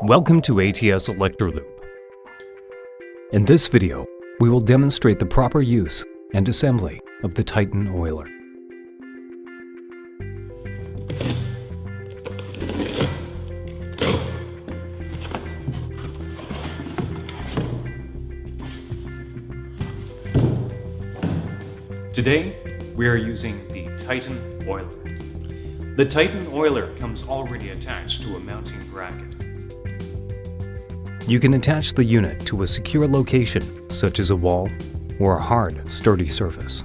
Welcome to ATS Electroloop. In this video, we will demonstrate the proper use and assembly of the Titan oiler. Today, we are using the Titan oiler. The Titan oiler comes already attached to a mounting bracket. You can attach the unit to a secure location, such as a wall or a hard, sturdy surface.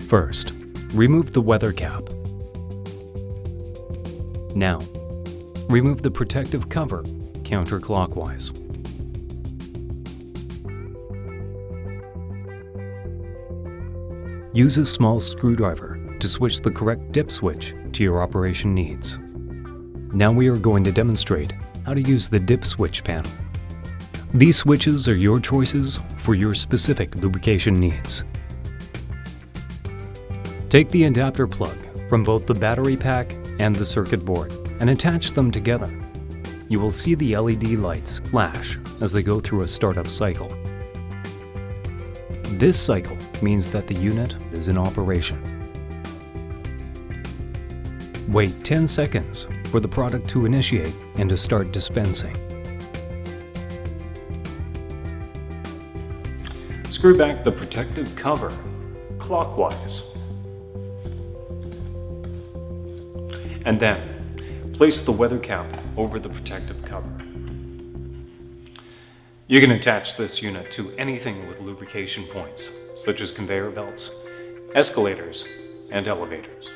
First, remove the weather cap. Now, remove the protective cover counterclockwise. Use a small screwdriver to switch the correct dip switch to your operation needs. Now we are going to demonstrate how to use the dip switch panel. These switches are your choices for your specific lubrication needs. Take the adapter plug from both the battery pack and the circuit board and attach them together. You will see the LED lights flash as they go through a startup cycle. This cycle means that the unit is in operation. Wait 10 seconds for the product to initiate and to start dispensing. Screw back the protective cover clockwise. And then place the weather cap over the protective cover. You can attach this unit to anything with lubrication points, such as conveyor belts, escalators, and elevators.